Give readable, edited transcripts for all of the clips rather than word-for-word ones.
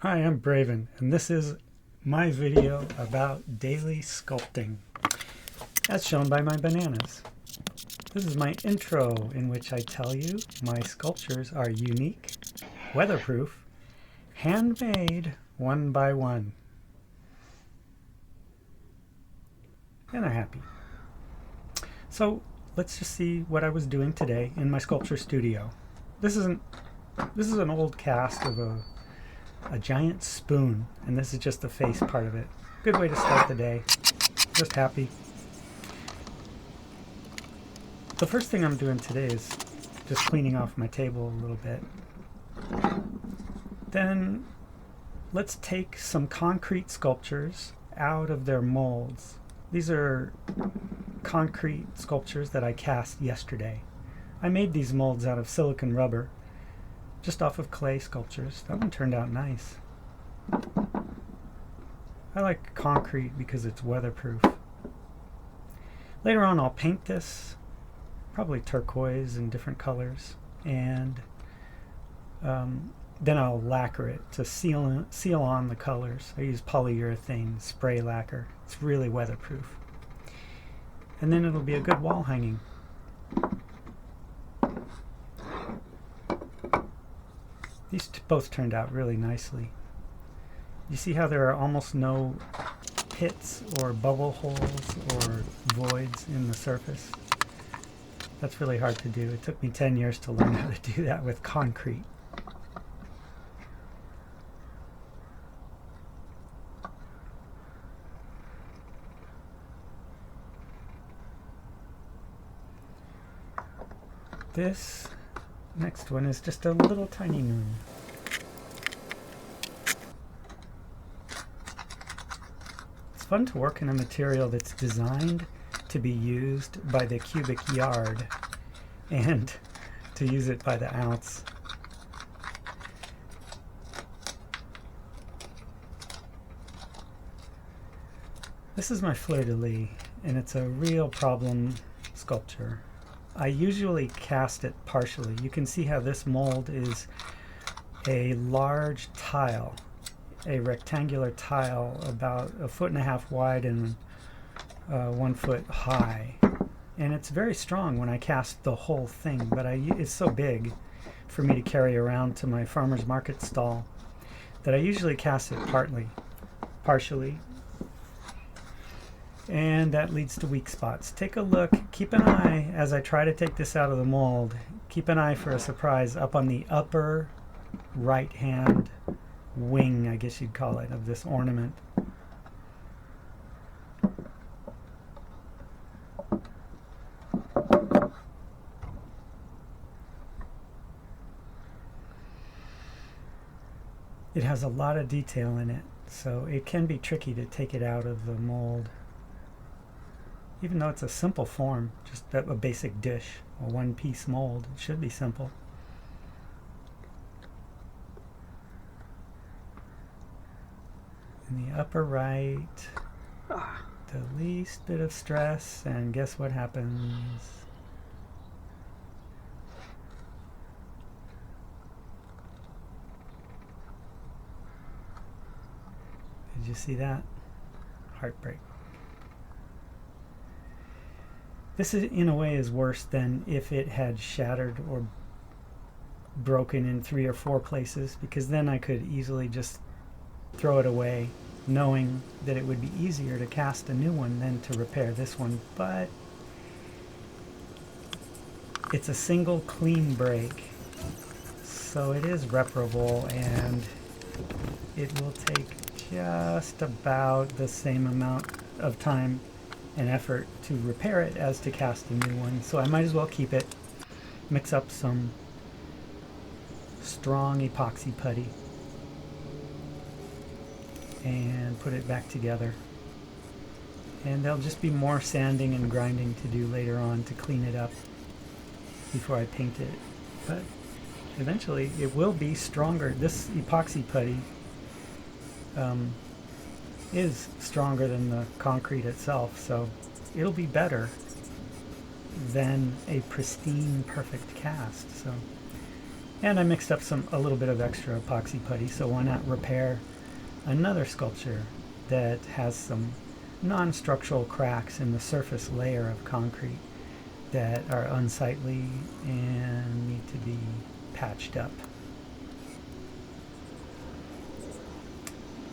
Hi, I'm Braven, and this is my video about daily sculpting, as shown by my bananas. This is my intro in which I tell you my sculptures are unique, weatherproof, handmade one by one, and are happy. So let's just see what I was doing today in my sculpture studio. This is an old cast of a giant spoon, and this is just the face part of it. Good way to start the day. Just happy. The first thing I'm doing today is just cleaning off my table a little bit. Then let's take some concrete sculptures out of their molds. These are concrete sculptures that I cast yesterday. I made these molds out of silicone rubber, just off of clay sculptures. That one turned out nice. I like concrete because it's weatherproof. Later on I'll paint this, probably turquoise and different colors, and then I'll lacquer it to seal on the colors. I use polyurethane spray lacquer. It's really weatherproof. And then it'll be a good wall hanging. These both turned out really nicely. You see how there are almost no pits or bubble holes or voids in the surface? That's really hard to do. It took me 10 years to learn how to do that with concrete. This next one is just a little tiny moon. It's fun to work in a material that's designed to be used by the cubic yard and to use it by the ounce. This is my fleur-de-lis, and it's a real problem sculpture. I usually cast it partially. You can see how this mold is a large tile, a rectangular tile about 1.5 feet wide and 1 foot high. And it's very strong when I cast the whole thing, but it's so big for me to carry around to my farmer's market stall that I usually cast it partially. And that leads to weak spots. Take a look, keep an eye as I try to take this out of the mold. Keep an eye for a surprise up on the upper right hand wing, I guess you'd call it, of this ornament. It has a lot of detail in it, so it can be tricky to take it out of the mold. Even though it's a simple form, just a basic dish, a one-piece mold, it should be simple. In the upper right, the least bit of stress, and guess what happens? Did you see that? Heartbreak. This is, in a way, is worse than if it had shattered or broken in 3 or 4 places, because then I could easily just throw it away, knowing that it would be easier to cast a new one than to repair this one. But it's a single clean break, so it is reparable, and it will take just about the same amount of time and effort to repair it as to cast a new one. So I might as well keep it, mix up some strong epoxy putty, and put it back together. And there'll just be more sanding and grinding to do later on to clean it up before I paint it. But eventually it will be stronger. This epoxy putty is stronger than the concrete itself, so it'll be better than a pristine, perfect cast. So And I mixed up a little bit of extra epoxy putty, so why not repair another sculpture that has some non-structural cracks in the surface layer of concrete that are unsightly and need to be patched up.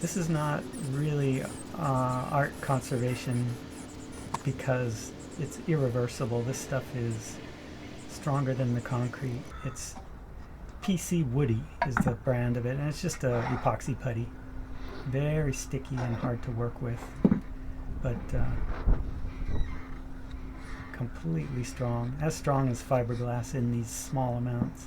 This is not really art conservation because it's irreversible. This stuff is stronger than the concrete. It's PC Woody is the brand of it, and it's just a epoxy putty. Very sticky and hard to work with, but completely strong. As strong as fiberglass in these small amounts.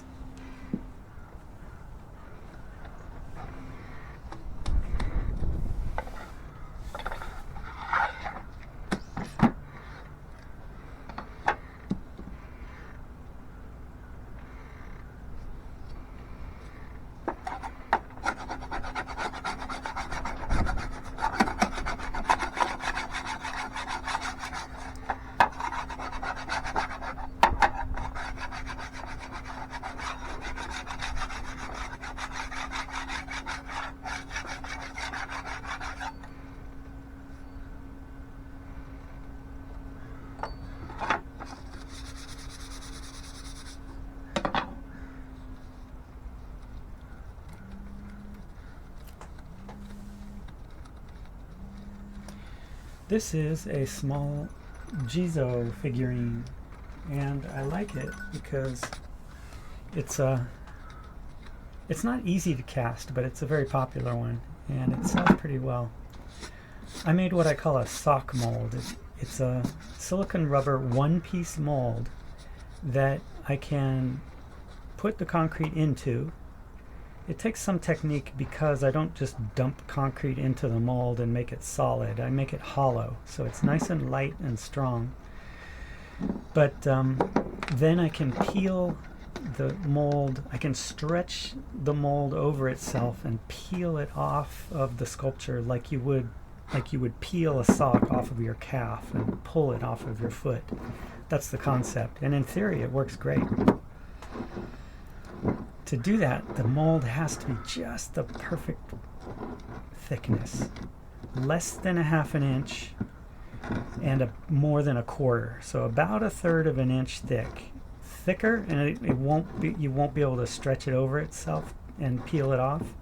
This is a small Jizo figurine, and I like it because it's not easy to cast, but it's a very popular one, and it sells pretty well. I made what I call a sock mold. It's a silicone rubber one-piece mold that I can put the concrete into. It takes some technique because I don't just dump concrete into the mold and make it solid. I make it hollow, so it's nice and light and strong. But then I can peel the mold. I can stretch the mold over itself and peel it off of the sculpture like you would peel a sock off of your calf and pull it off of your foot. That's the concept, and in theory it works great. To do that, the mold has to be just the perfect thickness. Less than a half an inch and more than a quarter. So about a third of an inch thick. Thicker, and you won't be able to stretch it over itself and peel it off.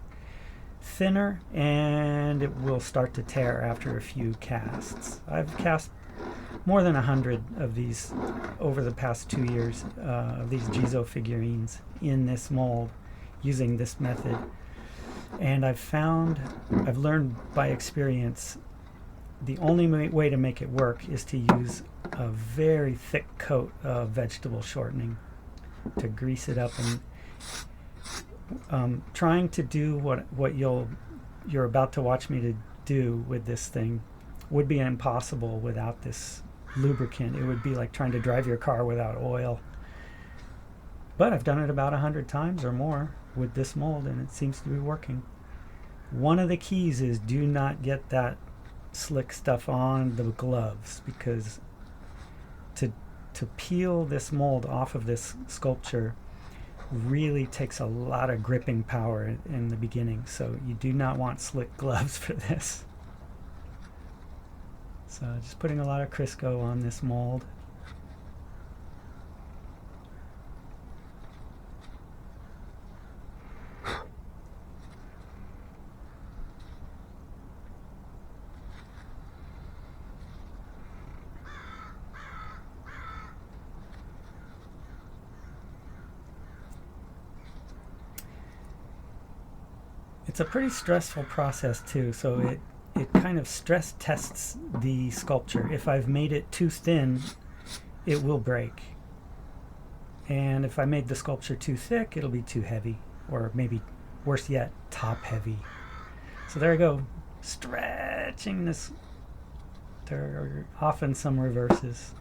Thinner, and it will start to tear after a few casts. I've cast more than 100 of these over the past 2 years, of these Jizo figurines in this mold using this method. And I've learned by experience the only way to make it work is to use a very thick coat of vegetable shortening to grease it up. And trying to do what you're about to watch me to do with this thing would be impossible without this lubricant. It would be like trying to drive your car without oil. But I've done it about 100 times or more with this mold, and it seems to be working. One of the keys is do not get that slick stuff on the gloves, because to peel this mold off of this sculpture really takes a lot of gripping power in the beginning, so you do not want slick gloves for this. So just putting a lot of Crisco on this mold. It's a pretty stressful process too, so it kind of stress tests the sculpture. If I've made it too thin, it will break. And if I made the sculpture too thick, it'll be too heavy, or maybe worse yet, top heavy. So there I go, stretching this. There are often some reverses.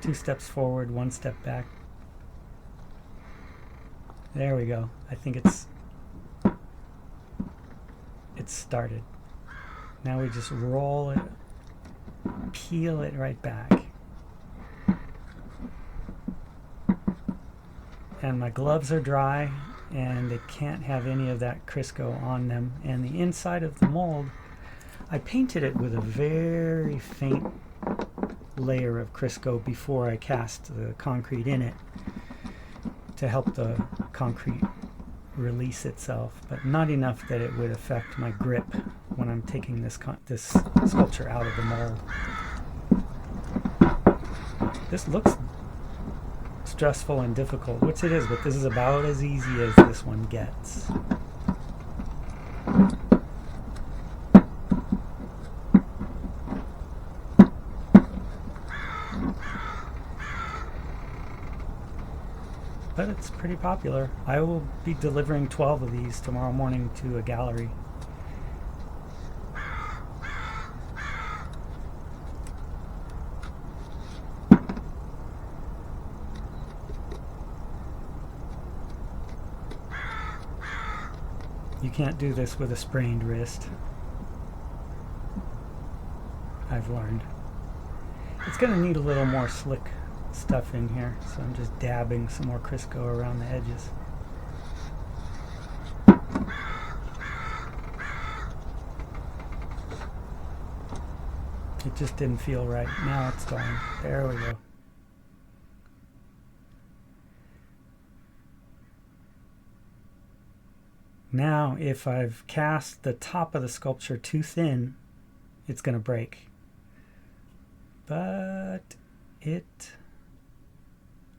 2 steps forward, 1 step back. There we go. I think it's started. Now we just roll it, peel it right back, and my gloves are dry, and they can't have any of that Crisco on them. And the inside of the mold, I painted it with a very faint layer of Crisco before I cast the concrete in it to help the concrete release itself, but not enough that it would affect my grip when I'm taking this sculpture out of the mold. This looks stressful and difficult, which it is, but this is about as easy as this one gets. But it's pretty popular. I will be delivering 12 of these tomorrow morning to a gallery. You can't do this with a sprained wrist, I've learned. It's going to need a little more slick stuff in here, so I'm just dabbing some more Crisco around the edges. It just didn't feel right. Now it's going. There we go. Now, if I've cast the top of the sculpture too thin, it's going to break. But it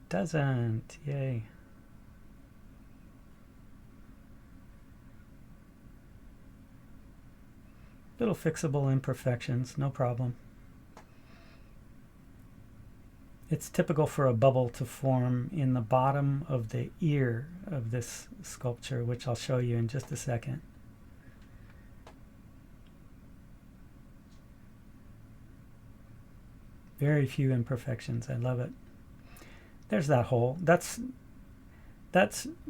doesn't. Yay. Little fixable imperfections, no problem. It's typical for a bubble to form in the bottom of the ear of this sculpture, which I'll show you in just a second. Very few imperfections. I love it. There's that hole. That's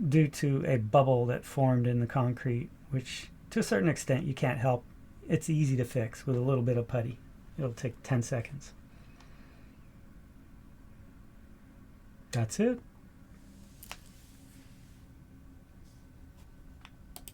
due to a bubble that formed in the concrete, which to a certain extent you can't help. It's easy to fix with a little bit of putty. It'll take 10 seconds. That's it.